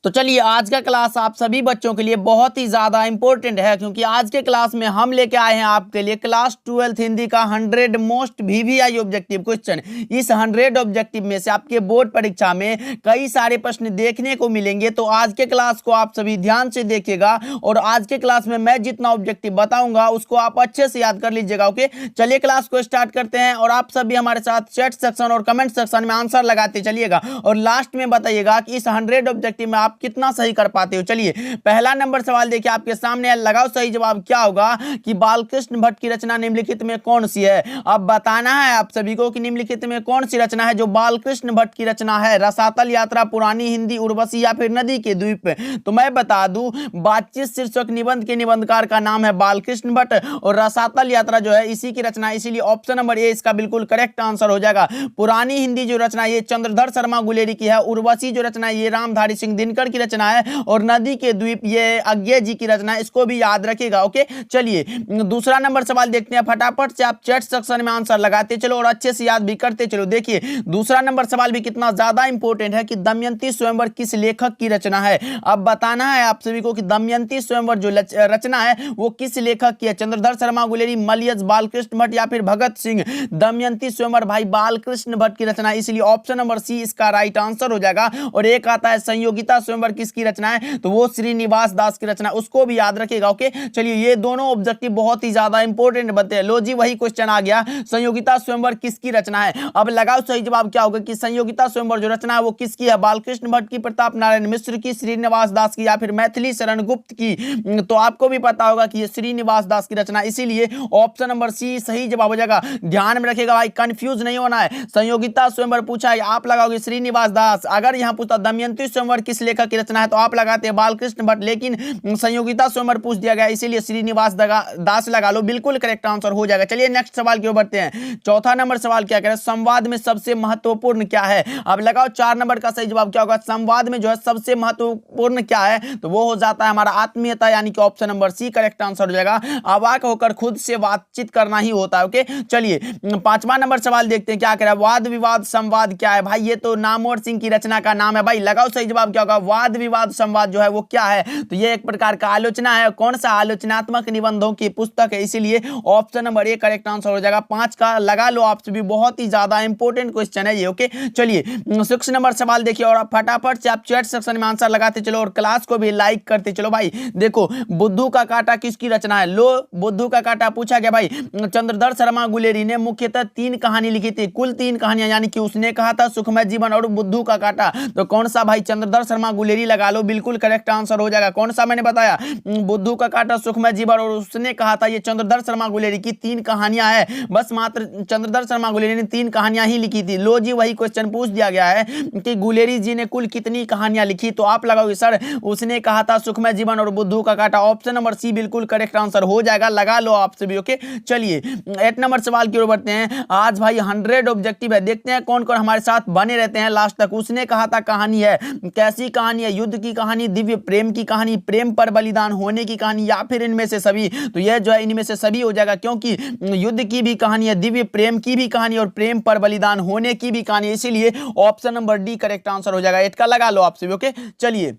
तो चलिए आज का क्लास आप सभी बच्चों के लिए बहुत ही ज्यादा इंपॉर्टेंट है, क्योंकि आज के क्लास में हम लेके आए हैं आपके लिए क्लास 12th हिंदी का 100 मोस्ट वीवीआई ऑब्जेक्टिव क्वेश्चन। इस 100 ऑब्जेक्टिव में से आपके बोर्ड परीक्षा में कई सारे प्रश्न देखने को मिलेंगे, तो आज के क्लास को आप सभी ध्यान से देखिएगा और आज के क्लास में मैं जितना ऑब्जेक्टिव बताऊंगा उसको आप अच्छे से याद कर लीजिएगा। ओके, चलिए क्लास को स्टार्ट करते हैं और आप सभी हमारे साथ चैट सेक्शन और कमेंट सेक्शन में आंसर लगाते चलिएगा और लास्ट में बताइएगा कि इस 100 ऑब्जेक्टिव में आप कितना सही कर पाते हो। चलिए पहला नंबर सवाल देखिए आपके सामने, लगाओ सही जवाब क्या होगा कि बालकृष्ण भट्ट की रचना निम्नलिखित में कौन सी है। अब बताना है आप सभी को कि निम्नलिखित में कौन सी रचना है जो बालकृष्ण भट्ट की रचना है। रसातल यात्रा, पुरानी हिंदी, उर्वशी या फिर नदी के द्वीप। तो मैं बता दूं, बातचीत शीर्षक निबंध के निबंधकार का नाम है बालकृष्ण भट्ट और रसातल यात्रा जो है इसी की रचना, इसीलिए ऑप्शन नंबर ए इसका बिल्कुल करेक्ट आंसर हो जाएगा। पुरानी हिंदी जो रचना ये चंद्रधर शर्मा गुलेरी की है, उर्वशी जो रचना ये रामधारी सिंह दिनकर की रचना है और नदी के द्वीप ये अज्ञे जी की रचना है, इसको भी याद रखिएगा। ओके, चलिए दूसरा नंबर सवाल देखते हैं। फटाफट से आप चैट सेक्शन में आंसर लगाते चलो और अच्छे से याद भी करते चलो। देखिए दूसरा नंबर सवाल भी कितना ज्यादा इंपॉर्टेंट है कि दमयंती स्वयंवर किस लेखक की रचना है। अब बताना है आप सभी को कि दमयंती स्वयंवर जो रचना है वो किस लेखक की है। चंद्रधर शर्मा गुलेरी, मलयज, बालकृष्ण भट्ट या फिर भगत सिंह। दमयंती स्वयंवर भाई बालकृष्ण भट्ट की रचना, इसलिए ऑप्शन नंबर सी इसका राइट आंसर हो जाएगा। और एक आता है संयोगिता स्वयंवर किसकी रचना है, तो वो श्रीनिवास दास की रचना, उसको भी याद रखिएगा। ओके, चलिए ये दोनों ऑब्जेक्टिव बहुत ही ज्यादा इंपॉर्टेंट बनते हैं। लो जी वही क्वेश्चन आ गया, संयोगिता स्वयंवर किसकी रचना है। अब लगाओ सही जवाब क्या होगा कि संयोगिता स्वयंवर जो रचना है वो किसकी है। बालकृष्ण भट्ट की, प्रताप नारायण मिश्र की, श्रीनिवास दास की या फिर मैथिली शरण गुप्त की। तो आपको भी पता होगा कि ये श्रीनिवास दास की रचना, इसीलिए ऑप्शन नंबर सी सही जवाब हो जाएगा। ध्यान में रखिएगा भाई, कंफ्यूज नहीं होना है। संयोगिता स्वयंवर पूछा है, आप लगाओगे श्रीनिवास दास। अगर यहां पूछता दमयंती स्वयंवर किस लेखक की रचना है तो आप लगाते हैं बालकृष्ण भट्ट, लेकिन संयोगिता स्वयंवर पूछ दिया गया इसीलिए श्रीनिवास दास लगा लो, बिल्कुल करेक्ट आंसर हो जाएगा। चलिए नेक्स्ट सवाल की ओर बढ़ते हैं। चौथा नंबर सवाल क्या कह रहा है, संवाद में सबसे महत्वपूर्ण क्या है। अब लगाओ 4 नंबर का सही जवाब क्या होगा। संवाद में जो है सबसे महत्वपूर्ण क्या है, तो वो हो जाता है हमारा आत्मीयता, यानी कि option number C correct answer हो जाएगा। अवाक होकर खुद से बातचीत करना ही होता है। ओके, चलिए 5वां नंबर सवाल देखते हैं क्या कह रहा है। वाद विवाद संवाद क्या है भाई, ये तो नामवर सिंह की रचना का नाम है भाई। लगाओ सही जवाब क्या होगा। वाद विवाद संवाद जो है वो क्या है, तो ये एक प्रकार का आलोचना है। कौन सा, आलोचनात्मक निबंधों की पुस्तक है, इसीलिए option number A correct answer हो जाएगा। 5 का लगा लो आप सभी, बहुत ही ज्यादा इंपॉर्टेंट क्वेश्चन है ये। ओके, चलिए 6 नंबर सवाल देखिए और फटाफट से आप चैट सेक्शन में आंसर लगाते चलो और क्लास को भी लाइक करते चलो भाई। देखो बुद्धू का कांटा किसकी रचना है। लो बुद्धू का कांटा पूछा गया भाई, चंद्रधर शर्मा गुलेरी ने मुख्यतः 3 कहानी लिखी थी, कुल 3 कहानियां, यानी कि उसने कहा था सुखमय जीवन और बुद्धू का कांटा। तो कौन सा भाई, चंद्रधर शर्मा गुलेरी लगा लो, बिल्कुल करेक्ट आंसर हो जाएगा। कौन सा मैंने बताया, बुद्धू का कांटा, सुखमय जीवन और उसने कहा था, ये चंद्रधर शर्मा गुलेरी की 3 कहानियां है। बस मात्र चंद्रधर शर्मा गुलेरी ने 3 कहानियां ही लिखी थी। लो जी वही क्वेश्चन पूछ दिया गया है कि गुलेरी जी ने कुल कितनी कहानियां लिखी, तो आप लगाओगे सर उसने कहा था सुखमय जीवन और बुद्धू का कांटा, ऑप्शन नंबर सी बिल्कुल करेक्ट आंसर हो जाएगा। लगा लो आप सभी। ओके, चलिए 8 नंबर सवाल की ओर बढ़ते हैं। आज भाई 100 ऑब्जेक्टिव है, देखते हैं कौन कौन हमारे साथ बने रहते हैं लास्ट तक। उसने कहा था कहानी है, कैसी कहानी है, युद्ध की कहानी, दिव्य प्रेम की कहानी, प्रेम पर बलिदान होने की कहानी या फिर इनमें से सभी। तो यह जो है इनमें से सभी हो जाएगा, क्योंकि युद्ध की भी कहानी है, दिव्य प्रेम की भी कहानी और प्रेम पर बलिदान होने की भी कहानी, इसीलिए option number D correct answer हो जाएगा। 8 का लगा लो आप सभी। ओके, चलिए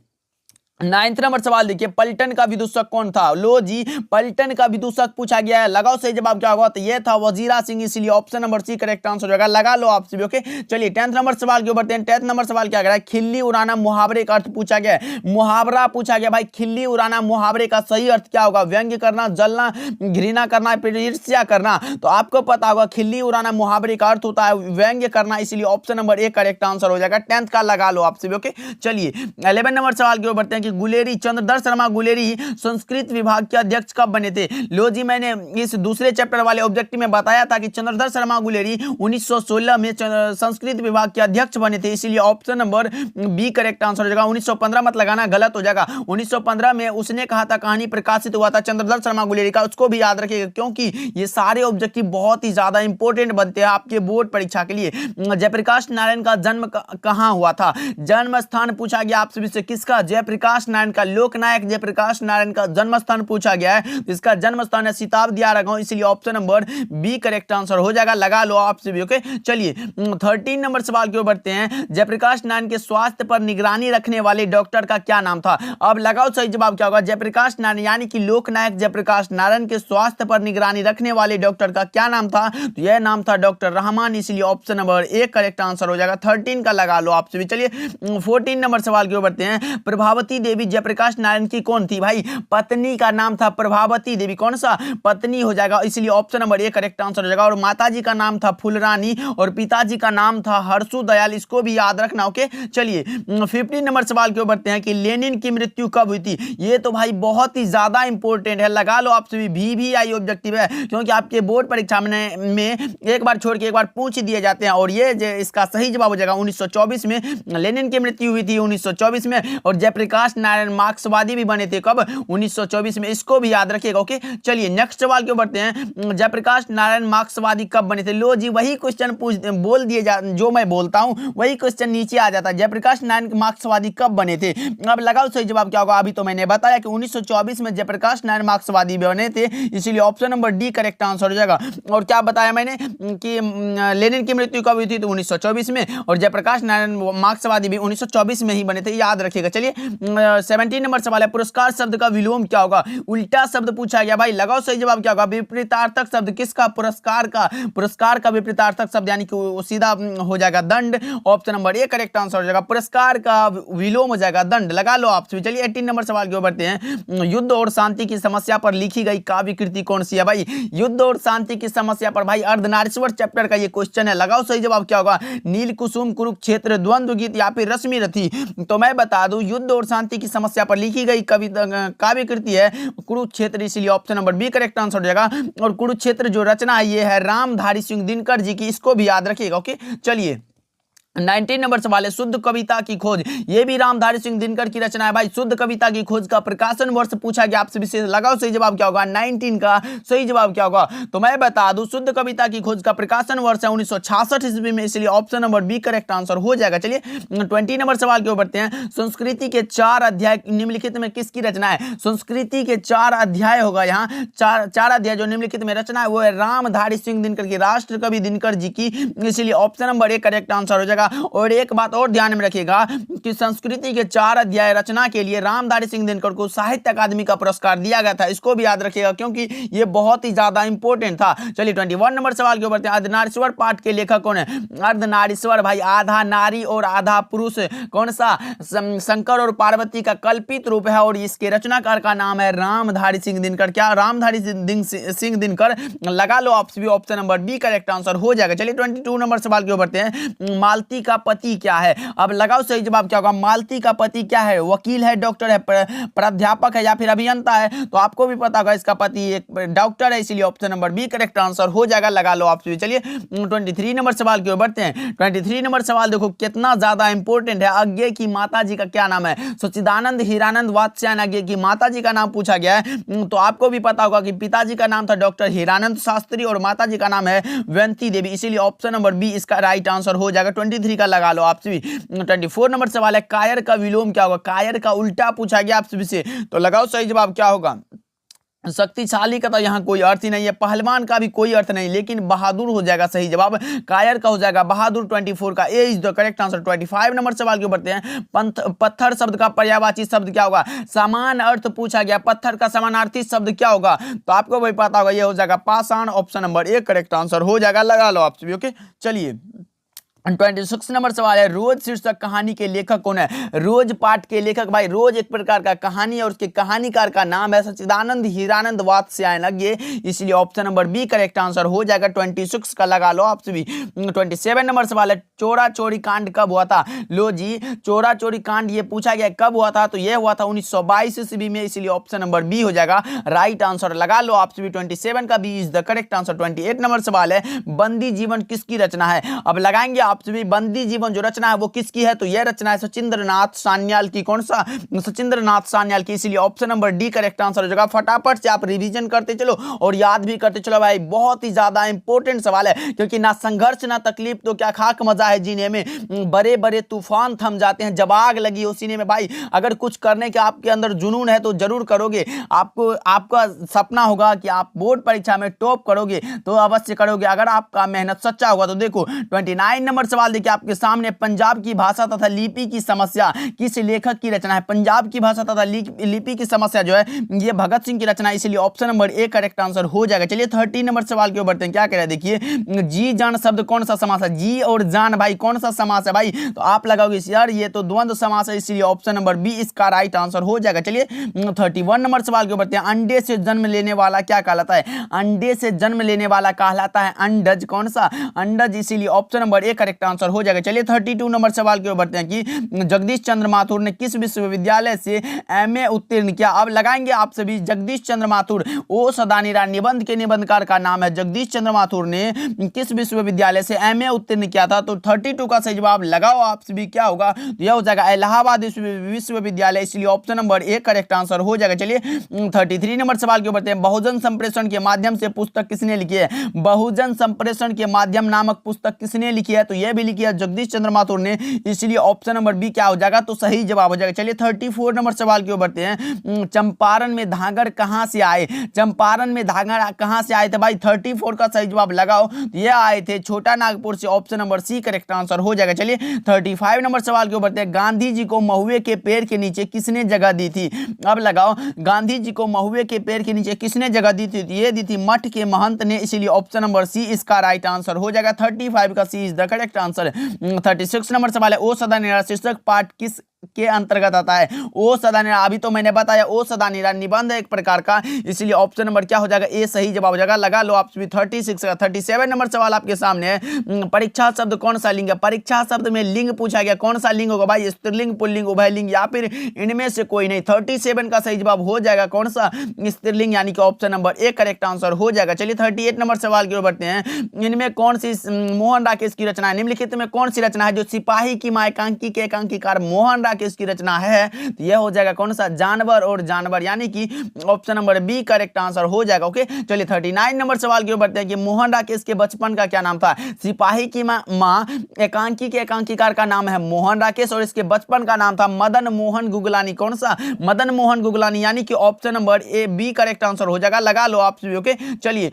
9th नंबर सवाल देखिए, पलटन का विदूषक कौन था। लो जी पलटन का विदूषक पूछा गया है, लगाओ सही जवाब क्या होगा, तो ये था वजीरा सिंह, इसीलिए option number C correct answer हो जाएगा। लगा लो आप सभी। ओके, चलिए 10th नंबर सवाल के ऊपर 10th नंबर सवाल क्या कह रहा है, खिल्ली उड़ाना मुहावरे का अर्थ पूछा गया है। मुहावरा पूछा गया भाई, खिल्ली उड़ाना मुहावरे का सही अर्थ क्या होगा। व्यंग्य करना, जलना, घृणा करना, ईर्ष्या करना। तो आपको पता होगा खिल्ली उड़ाना मुहावरे का अर्थ होता है व्यंग्य करना, इसीलिए option number A correct answer हो जाएगा। 10th का लगा लो आप सभी। ओके, चलिए 11 नंबर सवाल की ओर बढ़ते हैं कि गुलेरी, चंद्रधर शर्मा गुलेरी संस्कृत विभाग के अध्यक्ष कब बने थे। लो जी मैंने इस दूसरे चैप्टर वाले ऑब्जेक्टिव में बताया था कि चंद्रधर शर्मा गुलेरी 1916 में संस्कृत विभाग के अध्यक्ष बने थे, इसीलिए option number B correct answer हो जाएगा। 1915 मत लगाना, गलत हो जाएगा। 1915 में उसने कहा था कहानी प्रकाशित हुआ था चंद्रधर शर्मा गुलेरी का, उसको भी याद रखिएगा, क्योंकि ये सारे ऑब्जेक्टिव बहुत ही ज्यादा इंपॉर्टेंट बनते हैं आपके बोर्ड परीक्षा के लिए। जयप्रकाश नारायण का जन्म कहां हुआ था। जन्म स्थान पूछा गया आप सभी से, किसका, जयप्रकाश जयप्रकाश नारायण का, लोकनायक जयप्रकाश नारायण का जन्म स्थान पूछा गया है, इसका जन्म स्थान है सिताबदियारा गांव, इसलिए option number B correct answer हो जाएगा। लगा लो आप सभी। ओके, चलिए 13 नंबर सवाल की ओर बढ़ते हैं। जयप्रकाश नारायण के स्वास्थ्य पर निगरानी रखने वाले डॉक्टर का क्या नाम था? अब लगाओ सही जवाब क्या होगा। जयप्रकाश नारायण यानी कि लोकनायक जयप्रकाश नारायण के स्वास्थ्य पर निगरानी रखने वाले डॉक्टर का क्या नाम था? तो यह नाम था डॉक्टर रहमान, इसलिए option number A correct answer हो जाएगा। 13 का लगा लो आप सभी। चलिए 14 नंबर सवाल की ओर बढ़ते हैं। प्रभावती देवी जयप्रकाश नारायण की कौन थी? भाई पत्नी का नाम था प्रभावती देवी, कौन सा? पत्नी हो जाएगा, इसलिए option number A correct answer हो जाएगा। और माताजी का नाम था फुलरानी और पिताजी का नाम था हर्षु दयाल, इसको भी याद रखना। ओके, चलिए 15 नंबर सवाल की ओर बढ़ते हैं कि लेनिन की मृत्यु कब हुई थी? ये तो भाई बहुत ही ज्यादा इंपॉर्टेंट है, लगा लो आप सभी। VVI ऑब्जेक्टिव है, क्योंकि आपके बोर्ड परीक्षा में एक बार छोड़ के एक बार पूछ दिए जाते हैं। और ये इसका सही जवाब हो जाएगा 1924 में लेनिन की मृत्यु हुई थी 1924 में। और जयप्रकाश नारायण मार्क्सवादी भी बने थे, कब? 1924 में, इसको भी याद रखिएगा। ओके, चलिए नेक्स्ट सवाल की ओर बढ़ते हैं। जयप्रकाश नारायण मार्क्सवादी कब बने थे? लो जी, वही क्वेश्चन बोल दिए जो मैं बोलता हूं वही क्वेश्चन नीचे आ जाता है। जयप्रकाश नारायण मार्क्सवादी कब बने थे? अब लगाओ सही जवाब क्या होगा। अभी तो मैंने बताया कि 1924 में जयप्रकाश नारायण मार्क्सवादी बने थे, इसीलिए option number D correct answer हो जाएगा। और क्या बताया मैंने कि लेनिन की मृत्यु कब हुई थी? तो 1924 में, और जयप्रकाश नारायण मार्क्सवादी भी 1924 में ही बने थे, याद रखिएगा। चलिए 17 नंबर सवाल है, पुरस्कार शब्द का विलोम क्या होगा? उल्टा शब्द पूछा गया। भाई लगाओ सही जवाब क्या होगा। विपरीतार्थक शब्द किसका? पुरस्कार का विपरीतार्थक शब्द यानी कि सीधा हो जाएगा दंड, option number A correct answer हो जाएगा। पुरस्कार का विलोम हो जाएगा दंड, लगा लो आप सभी। चलिए 18 नंबर सवाल की ओर बढ़ते हैं। युद्ध और शांति की समस्या पर लिखी गई काव्य कृति कौन सी है? भाई युद्ध और शांति की समस्या पर भाई अर्धनारीश्वर चैप्टर का ये क्वेश्चन है, लगाओ सही जवाब क्या होगा। नील कुसुम, कुरुक्षेत्र, द्वंद्व गीत या फिर रश्मि रथी? तो मैं बता दूं युद्ध और शांति की समस्या पर लिखी गई काव्य कृति है कुरुक्षेत्र, इसलिए option number B correct answer हो जाएगा। और कुरुक्षेत्र जो रचना है ये है रामधारी सिंह दिनकर जी की, इसको भी याद रखिएगा। ओके, चलिए 19 नंबर सवाल है, शुद्ध कविता की खोज, ये भी रामधारी सिंह दिनकर की रचना है। भाई शुद्ध कविता की खोज का प्रकाशन वर्ष पूछा गया आपसे विशेष, लगाओ सही जवाब क्या होगा। 19 का सही जवाब क्या होगा। तो मैं बता दूं शुद्ध कविता की खोज का प्रकाशन वर्ष है 1966 ईस्वी में, इसलिए option number B correct answer हो जाएगा। चलिए 20 नंबर सवाल की ओर बढ़ते हैं। संस्कृति के 4 अध्याय निम्नलिखित में किसकी रचना है? संस्कृति के 4 अध्याय होगा यहाँ, चार अध्याय जो निम्नलिखित में रचना है वो है रामधारी सिंह दिनकर की, राष्ट्र कवि दिनकर जी की, इसलिए option number A correct answer हो जाएगा। और एक बात और ध्यान में रखिएगा कि संस्कृति के 4 अध्याय रचना के लिए रामधारी सिंह दिनकर को साहित्य अकादमी का पुरस्कार दिया गया था, इसको भी याद रखिएगा क्योंकि ये बहुत ही ज्यादा इंपॉर्टेंट था। चलिए 21 नंबर सवाल के ऊपर बढ़ते हैं। अर्धनारीश्वर पाठ के लेखक कौन है? अर्धनारीश्वर भाई आधा नारी और आधा पुरुष, कौन सा? शंकर और पार्वती का कल्पित रूप है और इसके रचनाकार का नाम है रामधारी सिंह दिनकर। क्या? रामधारी सिंह दिनकर, लगा लो आप सभी, option number B correct answer हो जाएगा। चलिए 22 नंबर सवाल के ऊपर बढ़ते हैं। मालती का पति क्या है? अब लगाओ सही जवाब क्या होगा। मालती का पति क्या है? वकील है, डॉक्टर है, प्राध्यापक है या फिर अभियंता है? तो आपको भी पता होगा इसका पति एक डॉक्टर है, इसलिए option number B correct answer हो जाएगा, लगा लो आप सभी। चलिए 23 नंबर सवाल की ओर बढ़ते हैं। 23 नंबर सवाल देखो कितना ज्यादा इंपॉर्टेंट है। अज्ञे की माता जी का क्या नाम है? सच्चिदानंद हीरानंद वात्स्यायन अज्ञे की माता जी का नाम पूछा गया है। तो आपको भी पता होगा कि पिताजी का नाम था डॉक्टर हीरानंद शास्त्री और माता जी का नाम है वयंती देवी, इसीलिए ऑप्शन नंबर बी इसका राइट आंसर हो जाएगा। 23 का लगा लो आप सभी। 24 नंबर सवाल है, कायर का विलोम क्या होगा? कायर का उल्टा पूछा गया आप सभी से, तो लगाओ सही जवाब क्या होगा। शक्तिशाली का तो यहाँ कोई अर्थ ही नहीं है, पहलवान का भी कोई अर्थ नहीं, लेकिन बहादुर हो जाएगा सही जवाब, कायर का हो जाएगा बहादुर। 24 का A is the correct answer. 25 number सवाल के बढ़ते हैं। पत्थर शब्द का पर्यायवाची शब्द क्या होगा? समान अर्थ पूछा गया, पत्थर का समानार्थी शब्द क्या होगा? तो आपको भी पता होगा, ये हो जाएगा पाषाण, option number A correct answer हो जाएगा, लगा लो आप सभी। ओके, चलिए 26 नंबर सवाल है, रोज शीर्षक कहानी के लेखक कौन है? रोज पाठ के लेखक भाई, रोज एक प्रकार का कहानी है और उसके कहानीकार का नाम है सच्चिदानंद हीरानंद वात्स्यायन अज्ञे, इसलिए option number B correct answer हो जाएगा। 26 का लगा लो आप सभी। 27 नंबर सवाल है, चोरा चोरी कांड कब हुआ था? लो जी, चोरा चोरी कांड ये पूछा गया कब हुआ था, तो यह हुआ था 1922 ईस्वी में, इसलिए ऑप्शन नंबर बी हो जाएगा राइट आंसर, लगा लो आप सभी। 27 का B is the correct answer. 28 number सवाल है, बंदी जीवन किसकी रचना है? अब लगाएंगे आप सभी बंदी जीवन जो रचना है वो किसकी है, तो यह रचना है सचिंद्रनाथ सान्याल की। कौन सा, सचिंद्रनाथ सान्याल की, इसलिए option number D correct answer हो जाएगा। फटाफट से आप रिवीजन करते चलो और याद भी करते चलो भाई, बहुत ही ज्यादा इंपॉर्टेंट सवाल है, क्योंकि ना संघर्ष ना तकलीफ तो क्या खाक मजा है जीने में, बड़े बड़े तूफान थम जाते हैं जब आग लगी हो सीने में। भाई अगर कुछ करने के आपके अंदर जुनून है तो जरूर करोगे, आपको आपका सपना होगा कि आप बोर्ड परीक्षा में टॉप करोगे तो अवश्य करोगे अगर आपका मेहनत सच्चा होगा। तो देखो 29 नंबर सवाल देखिए आपके सामने, पंजाब की भाषा तथा लिपि की समस्या किस लेखक की रचना है। पंजाब की भाषा तथा लिपि की समस्या जो है ये भगत सिंह की रचना है, इसलिए option number A correct answer हो जाएगा। चलिए 30 नंबर सवाल के ऊपर बढ़ते हैं। क्या कह रहा है देखिए, जी जान शब्द कौन सा समास है। जी और जान भाई कौन सा समास है भाई, तो आप लगाओगे यार ये तो द्वंद्व समास है, इसलिए ऑप्शन नंबर बी इसका राइट आंसर हो जाएगा। चलिए 31 नंबर सवाल के ऊपर बढ़ते हैं। अंडे से जन्म लेने वाला क्या कहलाता है। अंडे से जन्म लेने वाला कहलाता है अंडज। कौन सा, अंडज, इसीलिए option number A correct answer हो जाएगा। चलिए 32 नंबर सवाल के ऊपर बढ़ते हैं कि जगदीश चंद्र माथुर ने किस विश्वविद्यालय से एमए उत्तीर्ण किया। अब लगाएंगे आप सभी, जगदीश चंद्र माथुर ओ सदानीरा निबंध के निबंधकार का नाम है। जगदीश चंद्र माथुर ने किस विश्वविद्यालय से एमए उत्तीर्ण किया था, तो 32 का सही जवाब लगाओ आप सभी, क्या होगा, तो यह हो जाएगा इलाहाबाद विश्वविद्यालय, इसलिए option number A correct answer हो जाएगा। चलिए 33 नंबर सवाल के ऊपर बढ़ते हैं। बहुजन संप्रेषण के माध्यम से पुस्तक किसने लिखी है। बहुजन संप्रेषण के माध्यम नामक पुस्तक किसने लिखी है, तो यह भी लिखी है जगदीश चंद्र माथुर ने, इसलिए ऑप्शन नंबर बी क्या हो जाएगा, तो सही जवाब हो जाएगा। चलिए 34 नंबर सवाल के ऊपर बढ़ते हैं। चंपारण में धांगड़ कहां से आए। चंपारण में धांगड़ कहां से आए थे भाई, 34 का सही जवाब लगाओ, तो ये आए थे छोटा नागपुर से, option number C correct answer हो जाएगा। चलिए 35 नंबर सवाल के ऊपर बढ़ते हैं। गांधी जी को महुए के पेड़ के नीचे किसने जगह दी थी। अब लगाओ, गांधी जी को महुए के पेड़ के नीचे किसने जगह दी थी, ये दी थी मठ के महंत ने, इसीलिए ऑप्शन नंबर सी इसका राइट आंसर हो जाएगा। 35 का C is the correct answer. 36 number सवाल है, ओ सदा निरा शीर्षक पाठ किस के अंतर्गत आता है। ओ सदा निरा, अभी तो मैंने बताया ओ सदा निरा निबंध है एक प्रकार का, इसलिए ऑप्शन नंबर क्या हो जाएगा, ए सही जवाब हो जाएगा। लगा लो आप सभी 36 का। 37 नंबर सवाल आपके सामने है। परीक्षा शब्द कौन सा लिंग है। परीक्षा शब्द में लिंग पूछा गया, कौन सा लिंग होगा भाई, स्त्रीलिंग, पुल्लिंग, उभयलिंग या फिर इनमें से कोई नहीं। 37 का सही जवाब हो जाएगा कौन सा, स्त्रीलिंग, यानी कि option number A correct answer हो जाएगा। चलिए 38 नंबर सवाल की ओर बढ़ते हैं। इनमें कौन सी मोहन राकेश की रचना है। निम्नलिखित में कौन सी रचना है जो सिपाही की मां एकांकी के एकांकीकार मोहन राकेश की रचना है, तो यह हो जाएगा कौन सा, जानवर और जानवर, यानी कि option number B correct answer हो जाएगा। ओके, चलिए 39 नंबर सवाल की ओर बढ़ते हैं कि मोहन राकेश के बचपन का क्या नाम था। सिपाही की मां एकांकी के एकांकीकार का नाम है मोहन राकेश और इसके बचपन का नाम था मदन मोहन गुगलानी। कौन सा, मदन मोहन गुगलानी, यानी कि option number A B correct answer हो जाएगा। लगा लो आप सभी। ओके, चलिए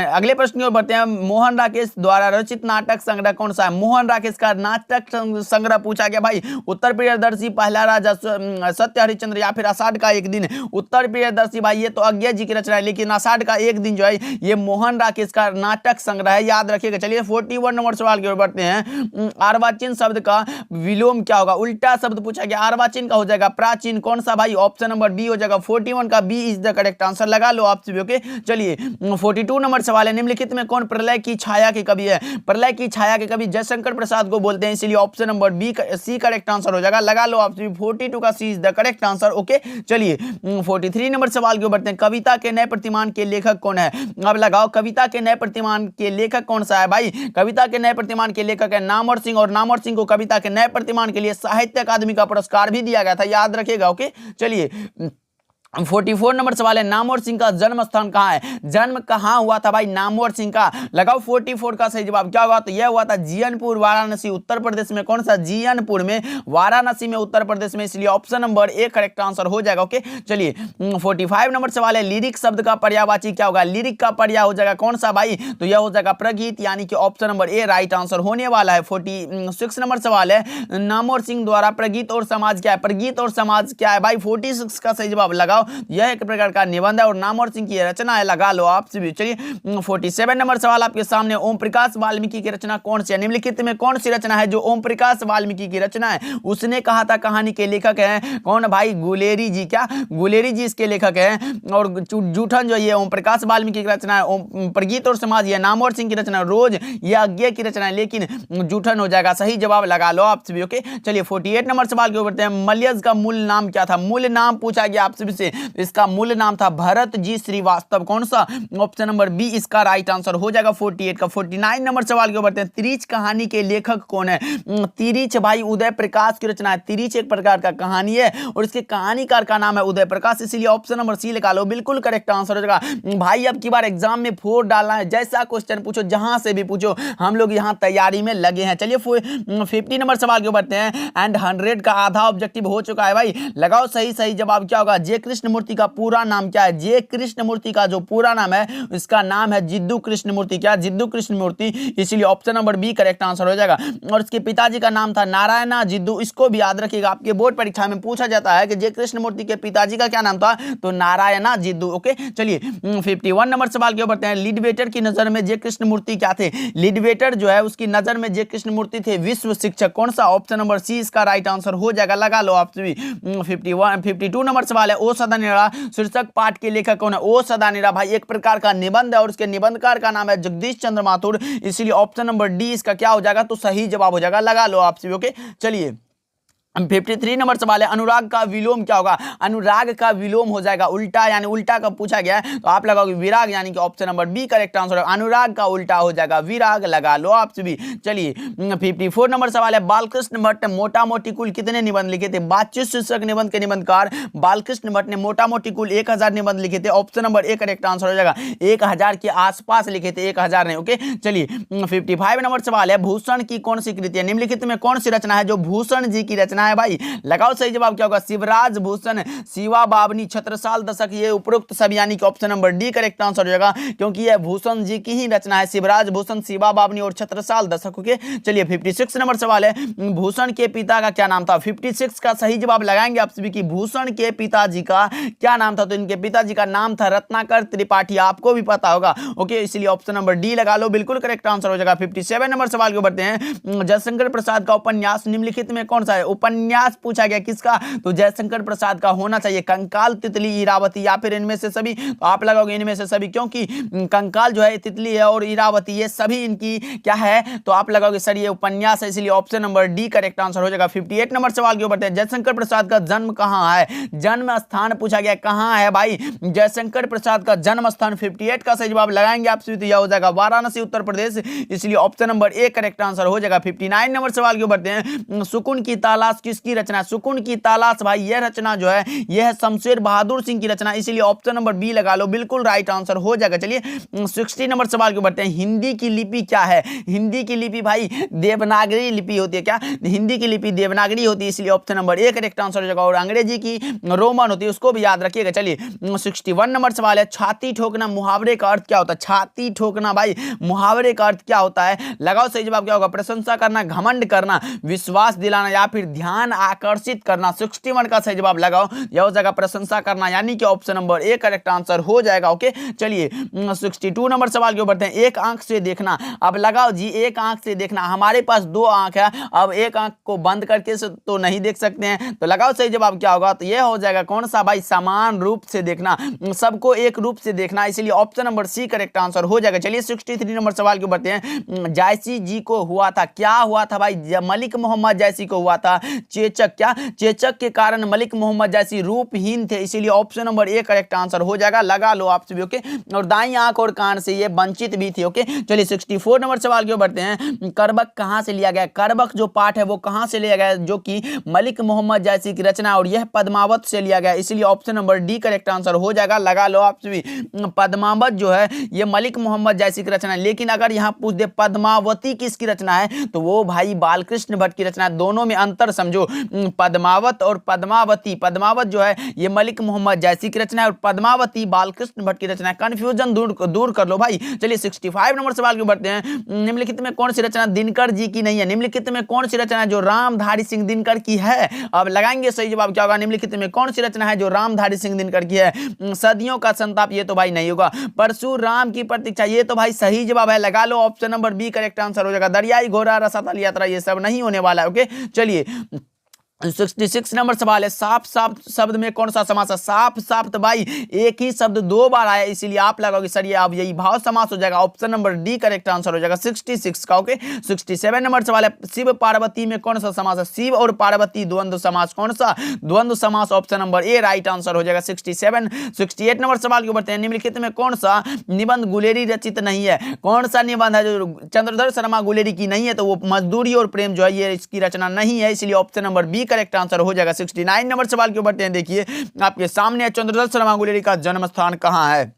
अगले प्रश्न की ओर बढ़ते हैं। मोहन राकेश द्वारा रचित नाटक संग्रह कौन सा है। मोहन राकेश का नाटक संग्रह पूछा गया भाई, उत्तर प्रियदर्शी, पहला राजा, सत्य हरिश्चंद्र या फिर आषाढ़ का एक दिन। उत्तर प्रियदर्शी भाई ये तो अज्ञा जी की रचना है, लेकिन आषाढ़ का एक दिन जो है ये मोहन राकेश का नाटक संग्रह है, याद रखिएगा। चलिए 41 नंबर सवाल की ओर बढ़ते हैं। अर्वाचीन शब्द का विलोम क्या होगा। उल्टा शब्द पूछा गया, अर्वाचीन का हो जाएगा प्राचीन। कौन सा भाई, ऑप्शन नंबर बी हो जाएगा। 41 का B is the correct answer. लगा लो आप सभी। ओके, चलिए 42 नंबर सवाल है। निम्नलिखित में कौन प्रलय की छाया के कवि है। प्रलय की छाया के कवि जयशंकर प्रसाद को बोलते हैं, इसलिए option number B C correct answer हो जाएगा। लगा लो आप सभी। 42 का C is the correct answer. Okay, चलिए 43 नंबर सवाल के ऊपर बढ़ते हैं। कविता के नए प्रतिमान के लेखक कौन है। अब लगाओ, कविता के नए प्रतिमान के लेखक कौन सा है भाई। कविता के नए प्रतिमान के लेखक है नामवर सिंह, और नामवर सिंह को कविता के नए प्रतिमान के लिए साहित्य अकादमी का पुरस्कार भी दिया गया था, याद रखिएगा। ओके, चलिए 44 नंबर सवाल है। नामवर सिंह का जन्म स्थान कहाँ है। जन्म कहाँ हुआ था भाई नामवर सिंह का। लगाओ 44 का सही जवाब क्या हुआ, तो यह हुआ था जीयनपुर, वाराणसी, उत्तर प्रदेश में। कौन सा, जीयनपुर में, वाराणसी में, उत्तर प्रदेश में, इसलिए option number A correct answer हो जाएगा। ओके, चलिए 45 नंबर सवाल है। लिरिक शब्द का पर्यायवाची क्या होगा। लिरिक का पर्याय हो जाएगा कौन सा भाई, तो यह हो जाएगा प्रगीत, यानी कि ऑप्शन नंबर ए राइट आंसर होने वाला है। 46 नंबर सवाल है। नामवर सिंह द्वारा प्रगीत और समाज क्या है। प्रगीत और समाज क्या है भाई, 46 का सही जवाब लगाओ, यह एक प्रकार का निबंध है और नामवर सिंह की रचना है। लगा लो आप सभी। चलिए 47 नंबर सवाल आपके सामने। ओम प्रकाश वाल्मीकि की रचना कौन सी है। निम्नलिखित में कौन सी रचना है जो ओम प्रकाश वाल्मीकि की रचना है। उसने कहा था कहानी के लेखक हैं कौन भाई, गुलेरी जी। क्या, गुलेरी जी इसके लेखक हैं। और जूठन जो ये ओम प्रकाश वाल्मीकि की रचना है। ओम प्रगीत और समाज ये नामवर सिंह की रचना, रोज ये अज्ञे की रचना है, लेकिन जूठन हो जाएगा। सही जवाब लगा लो आप सभी। ओके, चलिए 48 नंबर सवाल के ऊपर बढ़ते हैं। मलयज का मूल नाम क्या था। मूल नाम पूछा गया आप सभी से। थे, इसका मूल नाम था भरत जी श्रीवास्तव। कौन सा? ऑप्शन नंबर बी इसका राइट आंसर हो जाएगा 48 का। 49 नंबर सवाल के बढ़ते हैं। तिरिच कहानी के लेखक कौन है? तिरिच भाई उदय प्रकाश की रचना है। तिरिच एक प्रकार का कहानी है और इसके कहानीकार का नाम है उदय प्रकाश, इसीलिए ऑप्शन नंबर सी लगा लो, बिल्कुल करेक्ट आंसर हो जाएगा। भाई अब की बार एग्जाम में 4 डालना है, जैसा क्वेश्चन पूछो जहां से भी पूछो, हम लोग यहां तैयारी में लगे हैं। चलिए 50 नंबर सवाल के बढ़ते हैं। एंड 100 का आधा ऑब्जेक्टिव हो चुका है भाई, लगाओ सही सही जवाब क्या होगा। जे कृष्णमूर्ति का पूरा नाम क्या है? जे कृष्णमूर्ति का जो पूरा नाम है इसका नाम है जिद्दू कृष्णमूर्ति। क्या? जिद्दू कृष्णमूर्ति, इसीलिए option number B correct answer हो जाएगा। और इसके पिताजी का नाम था नारायणा जिद्दू, इसको भी याद रखिएगा, आपके बोर्ड परीक्षा में पूछा जाता है कि जे कृष्णमूर्ति के पिताजी का क्या नाम था, तो नारायणा जिद्दू। ओके चलिए 51 नंबर सवाल के बढ़ते हैं। लिडवेटर की नजर में जे कृष्णमूर्ति क्या थे? लिडवेटर जो है उसकी नजर में जे कृष्णमूर्ति थे विश्व शिक्षक। कौन सा? ऑप्शन नंबर सी इसका राइट आंसर हो जाएगा, लगा लो आप सभी। 52 नंबर सवाल है। ओ सदानेरा शीर्षक पाठ के लेखक कौन है? ओ सदानेरा भाई एक प्रकार का निबंध है और उसके निबंधकार का नाम है जगदीश चंद्र माथुर, इसीलिए ऑप्शन नंबर डी इसका क्या हो जाएगा, तो सही जवाब हो जाएगा, लगा लो आप सभी। ओके चलिए 53 नंबर सवाल है। अनुराग का विलोम क्या होगा? अनुराग का विलोम हो जाएगा उल्टा, यानी उल्टा कब पूछा गया है तो आप लगाओगे विराग, यानी कि option number B correct answer है। अनुराग का उल्टा हो जाएगा विराग, लगा लो आप सभी। चलिए 54 नंबर सवाल है। बालकृष्ण भट्ट मोटा मोटी कुल कितने निबंध लिखे थे? बातचीत शीर्षक निबंध के निबंधकार बालकृष्ण भट्ट ने मोटा मोटी कुल 1000 निबंध लिखे थे, option number A correct answer हो जाएगा। 1000 के आसपास लिखे थे, 1000 नहीं। ओके चलिए 55 नंबर सवाल है। भूषण की कौन सी कृति है? निम्नलिखित में कौन सी रचना है जो भूषण जी की रचना है भाई? लगाओ सही जवाब क्या होगा। शिवराज भूषण, शिवा बावनी, छत्रसाल दशक, ये उपरोक्त सब यानी कि option number D correct answer हो जाएगा, क्योंकि यह भूषण जी की ही रचना है। शिवराज भूषण, शिवा बावनी और छत्रसाल दशक। ओके चलिए 56 नंबर सवाल है। भूषण के पिता का क्या नाम था? 56 का सही जवाब लगाएंगे आप सभी की भूषण के पिताजी का क्या नाम था, तो इनके पिताजी का नाम था रत्नाकर त्रिपाठी, आपको भी पता होगा। ओके इसलिए ऑप्शन नंबर डी लगा लो, बिल्कुल करेक्ट आंसर हो जाएगा। 57 नंबर सवाल को बढ़ते हैं। जयशंकर प्रसाद का उपन्यास निम्नलिखित में कौन सा है? उपन्यास पूछा गया किसका, तो जयशंकर प्रसाद का होना चाहिए कंकाल, तितली, इरावती, या फिर इनमें से सभी, तो आप लगाओगे इनमें से सभी, क्योंकि कंकाल जो है तितली है और इरावती ये सभी इनकी क्या है, तो आप लगाओगे सर ये उपन्यास है, इसलिए option number D correct answer हो जाएगा। 58 नंबर सवाल के ऊपर जयशंकर प्रसाद का जन्म कहां है? जन्म स्थान पूछा गया कहां है भाई जयशंकर प्रसाद का जन्म स्थान। 58 का सही जवाब लगाएंगे आप सभी तो यह हो जाएगा वाराणसी उत्तर प्रदेश, इसलिए option number A correct answer हो जाएगा। 59 नंबर सवाल के ऊपर सुकून की तलाश किसकी रचना? सुकून की तलाश भाई यह रचना जो है यह है शमशेर बहादुर सिंह की रचना, इसीलिए ऑप्शन नंबर बी लगा लो, बिल्कुल राइट आंसर हो जाएगा। चलिए 60 नंबर सवाल के बढ़ते हैं। हिंदी की लिपि क्या है? हिंदी की लिपि भाई देवनागरी लिपि होती है। क्या? हिंदी की लिपि देवनागरी होती है, इसलिए option number A correct answer हो जाएगा। और अंग्रेजी की रोमन होती है, उसको भी याद रखिएगा। चलिए 61 नंबर सवाल है। छाती ठोकना मुहावरे का अर्थ क्या होता है? छाती ठोकना भाई मुहावरे का अर्थ क्या होता है? लगाओ सही जवाब क्या होगा। प्रशंसा करना, घमंड करना, विश्वास दिलाना या फिर ध्यान आकर्षित करना। 61 का सही जवाब लगाओ, यह हो जाएगा प्रशंसा करना, यानी कि option number A correct answer हो जाएगा। ओके चलिए 62 नंबर सवाल के ऊपर बढ़ते हैं। एक आंख से देखना, अब लगाओ जी एक आंख से देखना। हमारे पास दो आंख है, अब एक आंख को बंद करके तो नहीं देख सकते हैं, तो लगाओ सही जवाब क्या होगा, तो यह हो जाएगा कौन सा भाई समान रूप से देखना, सबको एक रूप से देखना, इसलिए option number C correct answer हो जाएगा। चलिए 63 नंबर सवाल के ऊपर बढ़ते हैं। जायसी जी को हुआ था, क्या हुआ था भाई? मलिक मोहम्मद जायसी को हुआ था चेचक। क्या? चेचक के कारण मलिक मोहम्मद जायसी रूपहीन थे, इसीलिए option number A correct answer हो जाएगा, लगा लो आप सभी। ओके और दाई आंख और कान से ये वंचित भी थी। ओके चलिए 64 नंबर सवाल की ओर बढ़ते हैं। करबक कहां से लिया गया? करबक जो पाठ है वो कहां से लिया गया? जो कि मलिक मोहम्मद जायसी की रचना, और यह पद्मावत से लिया गया, इसलिए option number D correct answer हो जाएगा, लगा लो आप सभी। पद्मावत जो है ये मलिक मोहम्मद जायसी की रचना है, लेकिन अगर यहां पूछ दे पद्मावती किसकी रचना है, तो वो भाई बालकृष्ण भट्ट की रचना है। दोनों में अंतर समझो, पद्मावत और पद्मावती। पद्मावत जो है ये मलिक मोहम्मद जायसी की रचना है और पद्मावती बालकृष्ण भट्ट की रचना है। कंफ्यूजन दूर कर लो भाई। चलिए 65 नंबर सवाल के बढ़ते हैं। निम्नलिखित में कौन सी रचना दिनकर जी की नहीं है? निम्नलिखित में कौन सी रचना है जो रामधारी सिंह दिनकर की है? अब लगाएंगे सही जवाब क्या होगा। निम्नलिखित में कौन सी रचना है जो रामधारी सिंह दिनकर की है? सदियों का संताप, ये तो भाई नहीं होगा। परशुराम की प्रतीक्षा, ये तो भाई सही जवाब है, लगा लो option number B correct answer हो जाएगा। दरियाई घोड़ा, रसातल यात्रा, ये सब नहीं होने वाला है। ओके चलिए 66 नंबर सवाल है, साफ साफ शब्द में कौन सा समास है? साफ साफ तो भाई एक ही शब्द दो बार आया, इसीलिए आप लगाओगे सर ये अब यही भाव समास हो जाएगा। Option number D correct answer हो जाएगा 66 का। ओके 67 नंबर सवाल है, शिव पार्वती में कौन सा समास है? शिव और पार्वती द्वंद्व समास कौन सा? द्वंद्व समास, ऑप्शन नंबर ए राइट आंसर हो जाएगा 67। 68 नंबर सवाल के ऊपर निम्नलिखित में कौन सा निबंध गुलेरी रचित नहीं है? कौन सा निबंध है जो चंद्रधर शर्मा गुलेरी की नहीं है? तो वो मजदूरी और प्रेम जो है ये इसकी रचना नहीं है, इसलिए option number B correct answer हो जाएगा। 69 नंबर सवाल के ऊपर देखिए आपके सामने चंद्रधर शर्मा गुलेरी का जन्म स्थान कहां है?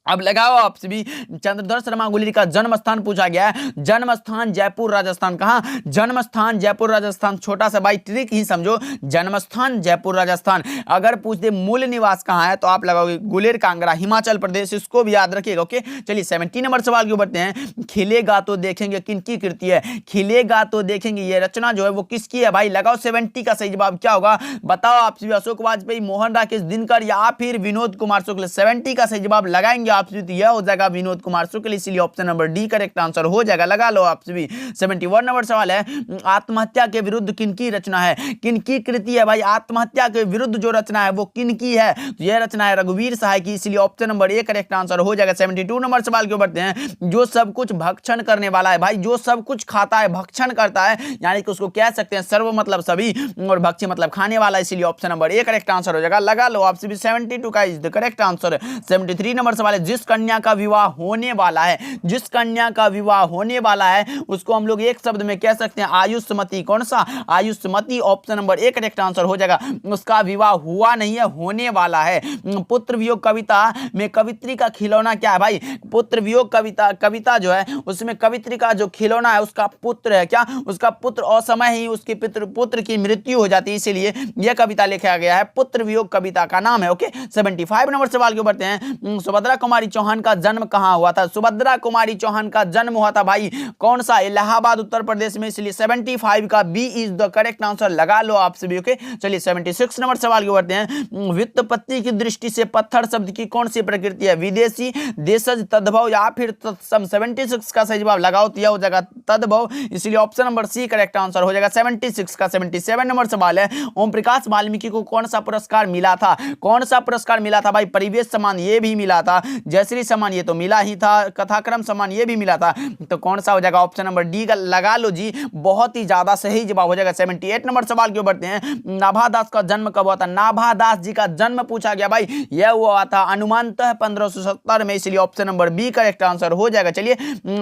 अब लगाओ आपसे भी, चंद्रधर शर्मा गुलेरी का जन्म स्थान पूछा गया है। जन्म स्थान जयपुर राजस्थान। कहां? जन्म स्थान जयपुर राजस्थान। छोटा सा भाई ट्रिक ही समझो, जन्म स्थान जयपुर राजस्थान। अगर पूछ दे मूल निवास कहां है तो आप लगाओगे गुलेर कांगड़ा हिमाचल प्रदेश, इसको भी याद रखिएगा। ओके चलिए 70 नंबर सवाल के ऊपर हैं, खिलेगा तो देखेंगे किनकी कृति है? खिलेगा तो देखेंगे ये रचना जो है वो किसकी है भाई? लगाओ 70 का सही जवाब क्या होगा बताओ आपसे भी, अशोक वाजपेयी, मोहन राकेश दिनकर या फिर विनोद कुमार शुक्ल? 70 का सही जवाब लगाएंगे आपसे तो यह हो जाएगा विनोद कुमार शुक्ल, इसीलिए option number D correct answer हो जाएगा। लगा लो आपसे भी। 71 नंबर सवाल है, आत्महत्या के विरुद्ध किनकी रचना है? किनकी कृति है भाई? आत्महत्या के विरुद्ध जो रचना है वो किनकी है? तो यह रचना है रघुवीर सहाय की, इसलिए option number A correct answer हो जाएगा। 72 नंबर सवाल के ऊपर हैं, जो सब कुछ भक्षण करने वाला है भाई, जो सब कुछ खाता है भक्षण करता है, यानी कि उसको कह सकते हैं सर्व मतलब सभी और भक्ष्य मतलब खाने वाला, इसीलिए option number A correct answer हो जाएगा। लगा लो आपसे भी 72 का is the correct answer. 73 number सवाल है, जिस कन्या का विवाह होने वाला है, जिस कन्या का विवाह होने वाला है उसको हम लोग एक शब्द में कह सकते हैं आयुष्मती। कौन सा? आयुष्मती, option number A correct answer हो जाएगा। उसका विवाह हुआ नहीं है, होने वाला है। पुत्र वियोग कविता में कवित्री का खिलौना क्या है भाई? पुत्र वियोग कविता जो है उसमें कवित्री का जो खिलौना है उसका पुत्र है। क्या? उसका पुत्र असमय ही उसके पुत्र की मृत्यु हो जाती है, इसीलिए यह कविता लिखा गया है, पुत्र वियोग कविता का नाम है। ओके 75 नंबर सवाल के ऊपर हैं, सुभद्रा कुमारी चौहान का जन्म कहां हुआ था? सुभद्रा कुमारी चौहान का जन्म हुआ था भाई कौन सा? इलाहाबाद उत्तर प्रदेश में, इसलिए 75 का B is the correct answer. लगा लो आप सभी। ओके चलिए 76 नंबर सवाल के ऊपर हैं, व्युत्पत्ति की दृष्टि से पत्थर शब्द की कौन सी प्रकृति है? विदेशी, देशज, तद्भव या फिर तत्सम? 76 का सही जवाब लगाओ तो यह हो जाएगा तद्भव, इसलिए option number C correct answer हो जाएगा 76 का। 77 नंबर सवाल है, ओम प्रकाश वाल्मीकि को कौन सा पुरस्कार मिला था? कौन सा पुरस्कार मिला था भाई? परिवेश सम्मान ये भी मिला था, जयश्री सम्मान ये तो मिला ही था, कथाक्रम सम्मान ये भी मिला था, तो कौन सा हो जाएगा? ऑप्शन नंबर डी का लगा लो जी, बहुत ही ज्यादा सही जवाब हो जाएगा। 78 नंबर सवाल के ऊपर हैं, नाभादास का जन्म कब हुआ था? नाभादास जी का जन्म पूछा गया भाई, यह हुआ था अनुमानतः 1570 में, इसलिए option number B correct answer हो जाएगा। चलिए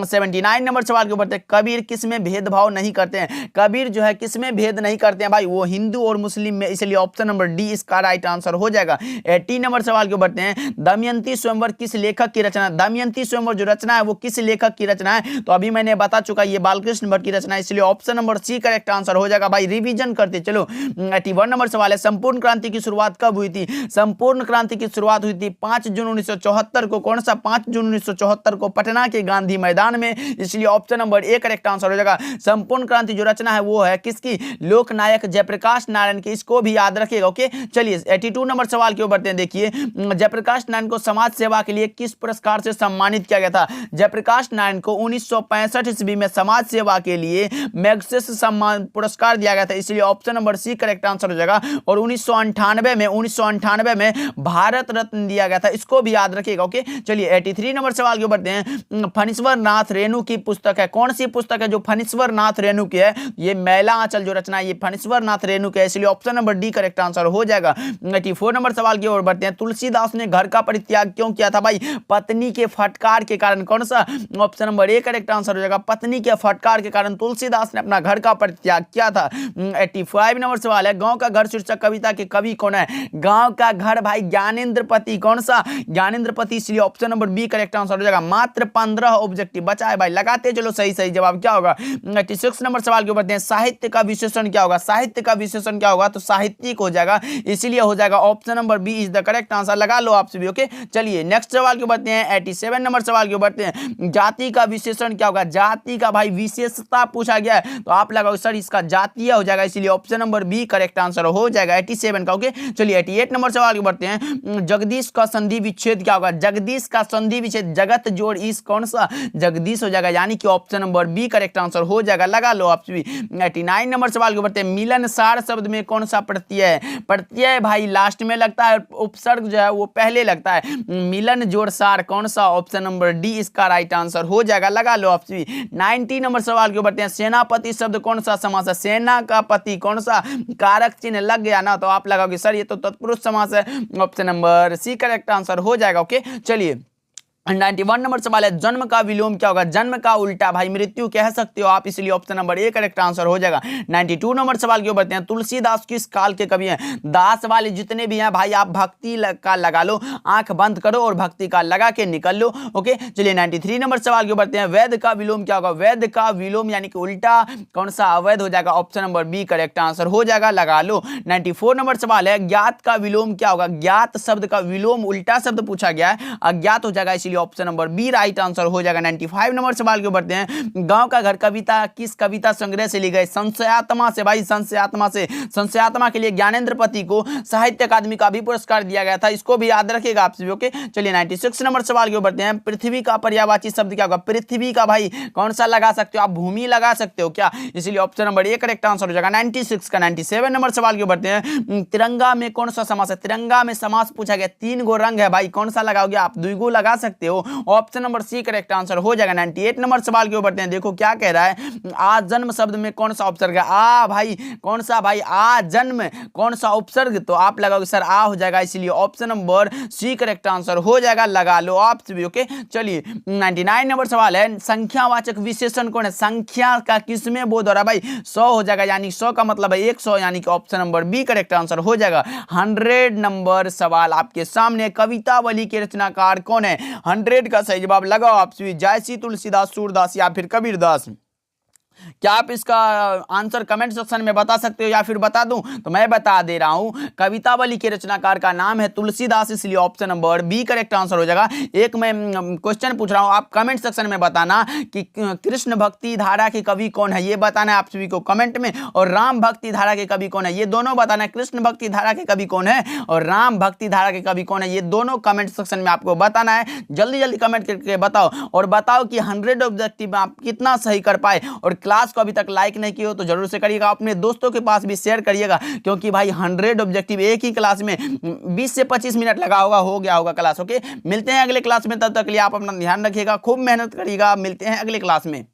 79 नंबर सवाल के ऊपर हैं, कबीर किस में भेदभाव नहीं करते हैं? कबीर जो है किस में भेद नहीं करते हैं भाई? वो हिंदू और मुस्लिम में, इसलिए ऑप्शन नंबर डी इसका राइट आंसर हो जाएगा। 80 नंबर सवाल के ऊपर हैं, दमयंती स्वयंवर किस लेखक की रचना? दमयंती स्वयंवर जो रचना है वो किस लेखक की रचना है? तो अभी मैंने बता चुका ये बालकृष्ण भट्ट की रचना है, इसलिए option number C correct answer हो जाएगा भाई। रिवीजन करते चलो। 81 नंबर सवाल है, संपूर्ण क्रांति की शुरुआत कब हुई थी? संपूर्ण क्रांति की शुरुआत हुई थी 5 जून 1974 को। कौन सा? 5 जून 1974 को पटना के गांधी मैदान में, इसलिए option number A correct answer हो जाएगा। संपूर्ण क्रांति जो रचना है वो है किसकी? लोकनायक जयप्रकाश नारायण की, इसको भी याद रखिएगा। ओके चलिए 82 नंबर सवाल के ऊपर देखिए, जयप्रकाश नारायण को समाज सेवा के लिए किस पुरस्कार से सम्मानित किया गया था? जयप्रकाश नारायण को 1965 ईस्वी में समाज सेवा के लिए मैग्सेस सम्मान पुरस्कार दिया गया था, इसलिए option number C correct answer हो जाएगा। और 1998 में भारत रत्न दिया गया था, इसको भी याद रखिएगा। ओके चलिए 83 नंबर सवाल के ऊपर हैं, फणीश्वर नाथ रेणु की पुस्तक है, कौन सी पुस्तक है जो फणीश्वर नाथ रेणु की है? ये मैला आंचल जो रचना है ये फणीश्वर नाथ रेणु की है, इसलिए option number D correct answer हो जाएगा। 84 नंबर सवाल की ओर बढ़ते हैं, तुलसीदास ने घर का परित्याग क्यों किया था भाई? पत्नी के फटकार के कारण। कौन सा? Option number A correct answer हो जाएगा, पत्नी के फटकार के कारण तुलसीदास ने अपना घर का परित्याग किया था। 85 नंबर सवाल है, गांव का घर शीर्षक कविता के कवि कौन है? गांव का घर भाई ज्ञानेंद्रपति। कौन सा? ज्ञानेंद्रपति, इसलिए option number B correct answer हो जाएगा। मात्र 15 ऑब्जेक्टिव बचा है भाई, लगाते चलो सही सही जवाब क्या होगा। 86 नंबर सवाल के ऊपर हैं, साहित्य का विशेषण क्या होगा? साहित्य का विशेषण क्या होगा? तो साहित्यिक हो जाएगा, इसीलिए हो जाएगा option number B is the correct answer. लगा लो आप सभी। ओके चलिए नेक्स्ट सवाल क्यों बढ़ते हैं 87 नंबर सवाल क्यों बढ़ते हैं, जाति का विशेषण क्या होगा, जाति का भाई विशेषता पूछा गया है तो आप लगाओगे सर इसका जातीय हो जाएगा, इसलिए option number B correct answer हो जाएगा 87 का। ओके चलिए 88 नंबर सवाल क्यों बढ़ते हैं, जगदीश का संधि विच्छेद क्या होगा, जगदीश का संधि विच्छेद जगत जोड़ इस कौन सा जगदीश हो जाएगा, यानी कि option number B correct answer हो जाएगा, लगा लो आप भी। 89 नंबर सवाल क्यों बढ़ते हैं, मिलनसार शब्द में कौन सा प्रत्यय है, प्रत्यय भाई लास्ट में लगता है, उपसर्ग जो है वो पहले लगता है, मिलन जोड़ सार कौन सा, ऑप्शन नंबर डी इसका राइट आंसर हो जाएगा, लगा लो आप भी। 90 नंबर सवाल क्यों बढ़ते हैं, सेनापति शब्द कौन सा समास है, सेना का पति कौन सा, कारक चिन्ह लग गया ना तो आप लगाओगे सर ये तो तत्पुरुष समास है, option number C correct answer हो जाएगा। ओके चलिए 91 नंबर सवाल है, जन्म का विलोम क्या होगा, जन्म का उल्टा भाई मृत्यु कह सकते हो आप, इसलिए option number A correct answer हो जाएगा। 92 नंबर सवाल क्यों बढ़ते हैं, तुलसीदास किस काल के कवि हैं, दास वाले जितने भी हैं भाई आप भक्ति का लगा लो, आंख बंद करो और भक्ति का लगा के निकल लो। ओके चलिए 93 नंबर सवाल क्यों बढ़ते हैं, वैध का विलोम क्या होगा, वैध का विलोम यानी कि उल्टा कौन सा, अवैध हो जाएगा, option number B correct answer हो जाएगा, लगा लो। 94 नंबर सवाल है, ज्ञात का विलोम क्या होगा, ज्ञात शब्द का विलोम उल्टा शब्द पूछा गया है, अज्ञात हो जाएगा, इसलिए option number B right answer हो जाएगा। 95 नंबर सवाल क्यों बढ़ते हैं, गांव का घर कविता किस कविता संग्रह से ली गई, संशयात्मा से भाई, संशयात्मा से, संशयात्मा के लिए ज्ञानेंद्र पति को साहित्य अकादमी का भी पुरस्कार दिया गया था, इसको भी याद रखिएगा आप सभी। ओके चलिए 96 नंबर सवाल क्यों बढ़ते हैं, पृथ्वी का पर्यायवाची शब्द क्या होगा, पृथ्वी का भाई कौन सा लगा सकते हो आप, भूमि लगा सकते हो क्या, इसलिए option number A correct answer हो जाएगा 96 का। 97 नंबर सवाल क्यों बढ़ते हैं, तिरंगा में कौन सा समास है, तिरंगा में समास पूछा गया, 3 गो रंग है भाई कौन सा लगाओगे आप, 2 गो लगा सकते हो, option number C correct answer हो जाएगा। 98 नंबर सवाल क्यों बढ़ते हैं, देखो क्या कह रहा है, आ जन्म शब्द में कौन सा उपसर्ग है, आ भाई कौन सा भाई, आ जन्म कौन सा उपसर्ग, तो आप लगाओगे सर आ हो जाएगा, इसलिए option number C correct answer हो जाएगा, लगा लो आप सभी। ओके चलिए 99 नंबर सवाल है, संख्यावाचक विशेषण कौन है, संख्या का किसमें बोध हो रहा है भाई, 100 हो जाएगा, यानी 100 का मतलब है 100, यानी कि option number B correct answer हो जाएगा। 100 नंबर सवाल आपके सामने, कवितावली के रचनाकार कौन है, 100 का सही जवाब लगाओ आप सभी, जयसी, तुलसीदास, सूरदास या फिर कबीरदास। क्या आप इसका आंसर कमेंट सेक्शन में बता सकते हो या फिर बता दूं, तो मैं बता दे रहा हूं, कवितावली के रचनाकार का नाम है तुलसीदास, इसलिए option number B correct answer हो जाएगा। एक मैं क्वेश्चन पूछ रहा हूं, आप कमेंट सेक्शन में बताना कि कृष्ण भक्ति धारा के कवि कौन है, ये बताना है आप सभी को कमेंट में, और राम भक्ति धारा के कवि कौन है, ये दोनों बताना है, कृष्ण भक्ति धारा के कवि कौन है और राम भक्ति धारा के कवि कौन है, ये दोनों कमेंट सेक्शन में आपको बताना है, जल्दी जल्दी कमेंट करके बताओ, और बताओ कि 100 ऑब्जेक्टिव में आप कितना सही कर पाए, और क्लास को अभी तक लाइक नहीं किया हो तो जरूर से करिएगा, अपने दोस्तों के पास भी शेयर करिएगा, क्योंकि भाई 100 ऑब्जेक्टिव एक ही क्लास में 20 से 25 मिनट लगा होगा, हो गया होगा क्लास। ओके मिलते हैं अगले क्लास में, तब तक के लिए आप अपना ध्यान रखिएगा, खूब मेहनत करिएगा, मिलते हैं अगले क्लास में।